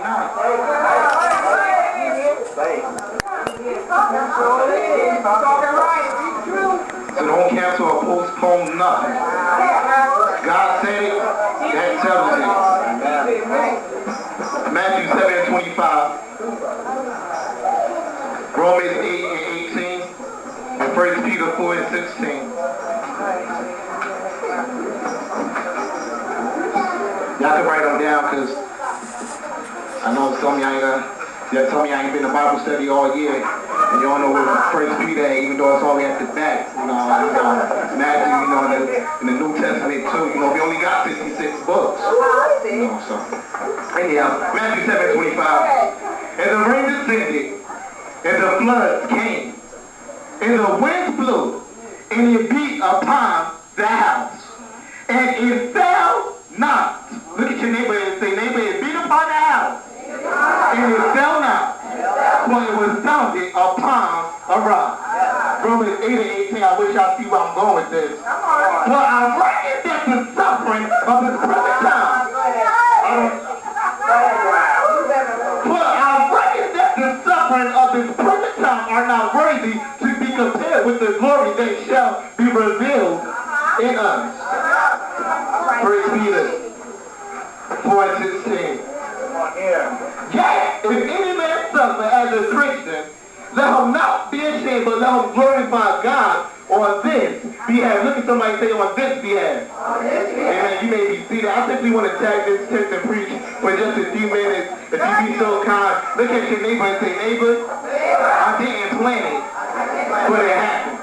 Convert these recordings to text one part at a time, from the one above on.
not. So don't cancel or postpone nothing. God said it, that settles it. Matthew 7:25, Romans 8:18, and 1 Peter 4:16. Y'all can write them down because I know some of y'all ain't been to Bible study all year. And you all know what 1 Peter, even though it's all the way at the back, Matthew, in the New Testament too, we only got 56 books. So anyhow, Matthew 7:25. And the rain descended, and the floods came, and the winds blew, and it beat upon the house, and it fell not. Look at your neighbor and say, neighbor, it beat upon the house, and it fell not. When it was founded upon a rock. Romans 8:18, I wish y'all see where I'm going with this. For I reckon that the suffering of this present time. For I reckon that the suffering of this present time are not worthy to be compared with the glory that shall be revealed in us. Praise Peter 4:16. Yet, if any man suffer as a Christian, let him not be ashamed, but let him glorify God on this behalf. Look at somebody say on this behalf. Amen. You may be seated. I simply want to tag this text and preach for just a few minutes. If you be so kind, look at your neighbor and say, neighbor, I didn't plan it, but it happened.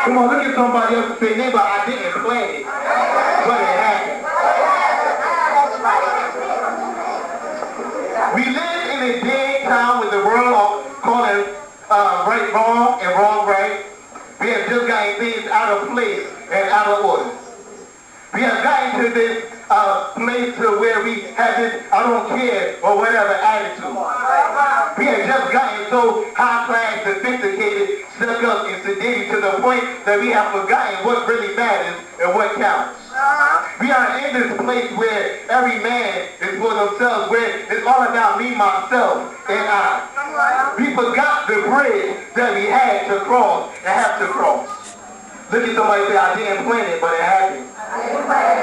Come on, look at somebody else and say, neighbor, I didn't plan it, but it happened. We live in a day and time with the world calling right wrong and wrong right. We have just gotten things out of place and out of order. We have gotten to this place to where we have this I don't care or whatever attitude. We have just gotten so high class, sophisticated, stuck up, and sedated to the point that we have forgotten what really matters and what counts. We are in this place where every man is for themselves, where it's all about me, myself, and I. We forgot the bridge that we had to cross and have to cross. Look at somebody say, I didn't plan it, but it happened.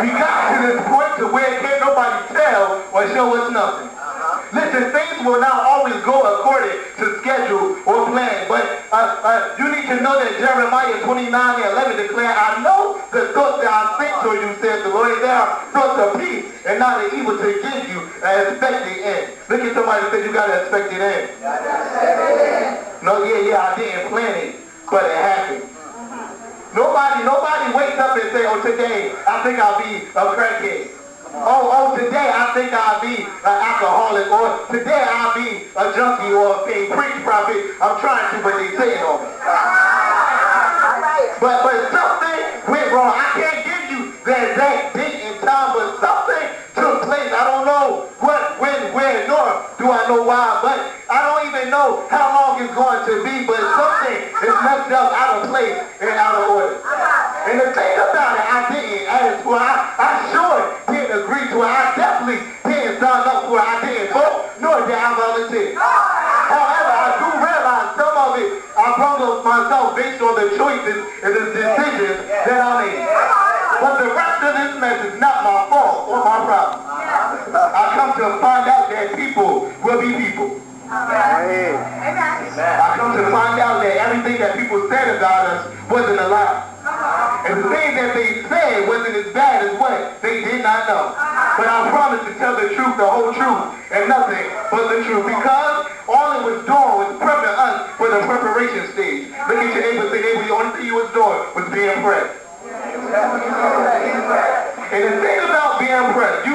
We got to this point to where can't nobody tell or show us nothing. Listen, things will not always go according to schedule or plan, but you need to know that Jeremiah 29:11 declared, I know the thoughts that I think toward you, says the Lord, they are thoughts of peace and not of evil to give you an expected end. Look at somebody and say, you got an expected end. No, I didn't plan it, but it happened. Nobody wakes up and say, oh, today I think I'll be a crackhead. Oh, today I think I'll be an alcoholic, or today I'll be a junkie or a preach prophet. I'm trying to, but they say it on me. But something went wrong. I can't give you the exact date and time, but something took place. I don't know what, when, where, nor do I know why, but I don't even know how long it's going to be, but something is messed up, out of place, and out of order. And the thing about it, I didn't ask for it. I sure didn't agree to it. I definitely didn't sign up for it. I didn't vote, nor did I volunteer. However, I do realize some of it, I brought up myself based on the choices and the decisions that I made. But the rest of this mess is not my fault or my problem. I come to find out that people will be people. I come to find out that everything that people said about us wasn't a lie. And the thing that they said wasn't as bad as what they did not know. But I promise to tell the truth, the whole truth, and nothing but the truth. Because all it was doing was prepping us for the preparation stage. Look at your neighbor and say, neighbor, the only thing you was doing was being prepped. And the thing about being prepped, you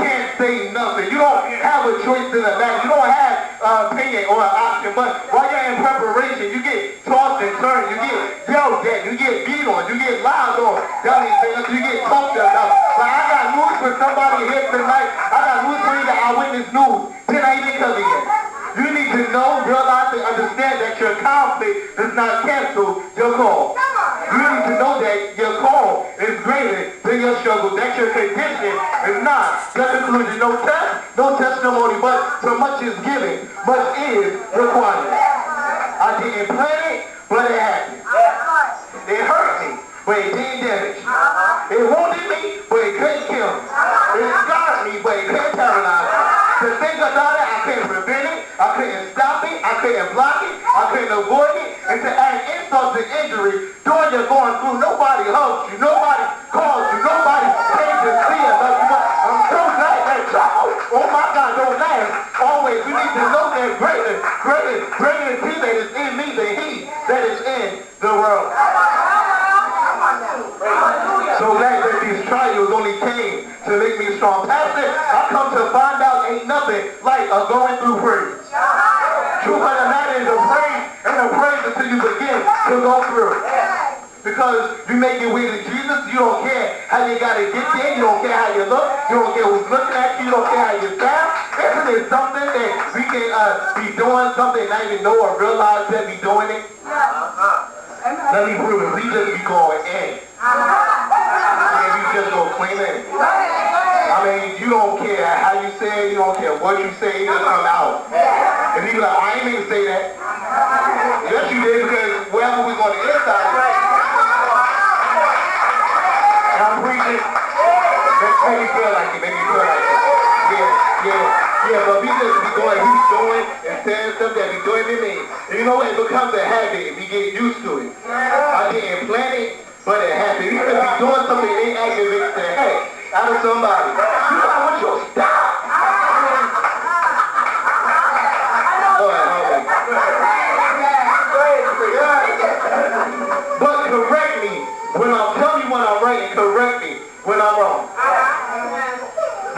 can't say nothing. You don't have a choice in the matter. You don't have an opinion or an option. But while you're in preparation, you get tossed and turned. You get yelled at. You get beat on. You get lied on. You get talked about. But I got news for somebody here tonight. I got news for you that Eyewitness News. Then I even tell you yet. You need to know, realize, and understand that your conflict does not cancel your call. You need to know that your call is greater than your struggle, that your condition is not. The conclusion, no test, no testimony, but so much is given, much is required. I didn't plan it, but it happened. It hurt me, but it didn't damage. It wounded me, but it couldn't kill me. It scarred me, but it couldn't paralyze me. The thing about it, I couldn't prevent it, I couldn't stop it, I couldn't block it, I couldn't avoid it. And to add insult to injury, during you're going through, nobody hugs you, nobody calls you, nobody came to see us. I'm so glad that trouble, oh my God, don't last. Always, you need to know that greater is he that is in me than he that is in the world. So glad that these trials only came to make me strong. Pastor, I come to find out ain't nothing like a going through praise. Truth of the matter is a praise and a praise until you begin to go through. Because you make your way to Jesus, you don't care how you got to get there, you don't care how you look, you don't care who's looking at you, you don't care how you sound. Isn't it something that we can be doing something and not even know or realize that we doing it? Let me prove it. We just be going in. And we just go clean in. I mean, you don't care how you say it, you don't care what you say, you just come out. And you be like, I ain't mean to say that. Yes, you did, because wherever we're going to inside it. And I'm preaching. Make me feel like it, make me feel like it. Yeah, but we just be going, we be doing and saying stuff that we doing to me. And you know what? It becomes a habit if we get used to it. I didn't plan it, but it happened. You could be doing something that ain't aggravating the heck out of somebody. You know, I want you to stop. But correct me when I'm telling you when I'm right, and correct me when I'm wrong.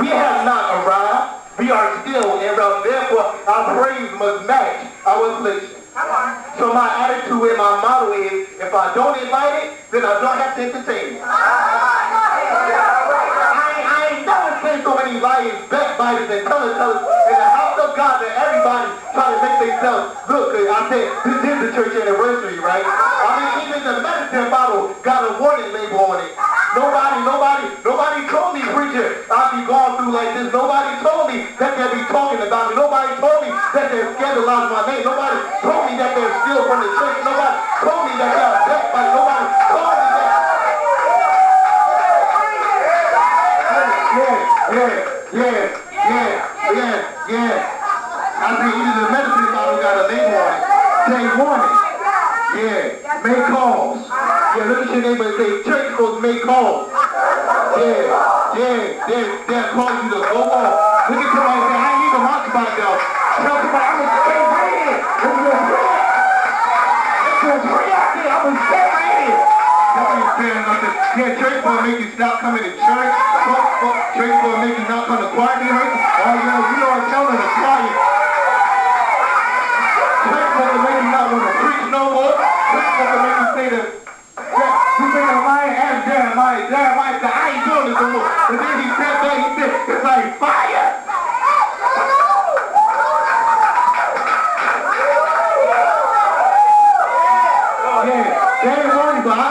We have not arrived. We are still in route. Therefore, our praise must match our affliction. So my attitude and my motto is, if I don't invite it, then I don't have to entertain it. I ain't never seen so many liars, backbiters, and tellers in the house of God that everybody trying to make themselves look good. I said, this is the church anniversary, right? I mean, even the medicine bottle got a warning label on it. Nobody told me, preacher, I'll be going through like this. Nobody told me that they'll be talking about me. Nobody told me that they're scandalizing my name. Nobody told me that they're still from the church. Nobody told me that they're backbiting. Nobody told me that. Yeah. I think even the medicine bottle got a label on it. Say warning. Yeah, make calls. Yeah, look at your neighbor and say, church supposed to make calls. They'll call you to go on. Look at somebody and say, I ain't even watch about y'all. Tell somebody, I'm going to stay right here. It's free out there. I'm going to stay right here. That's ain't fair nothing. Yeah, church supposed to make you stop coming to church. Church supposed to make you not come to choir rehearsal. Oh, you know what? Tell them to choir. Church supposed to make you not want to preach no more. Church supposed to make you say that. You say Jeremiah said, I ain't doing this no more. And then he said that, he said, it's like fire. Yeah, that ain't warning, but I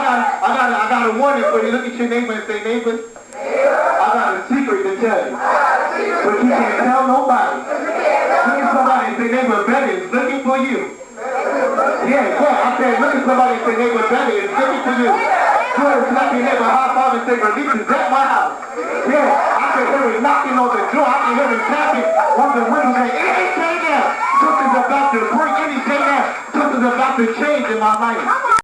got a warning for you. Look at your neighbor and say, neighbor, I got a secret to tell you. But you can't tell nobody. Look at somebody and say, neighbor, Betty is looking for you. Yeah, I said, look at somebody and say, neighbor, Betty is looking for you. Good, slap your neighbor high five and say, release is at my house. Yeah, I can hear him knocking on the door. I can hear him tapping on the window saying, anything else? Something's about to break, anything else? Something's about to change in my life.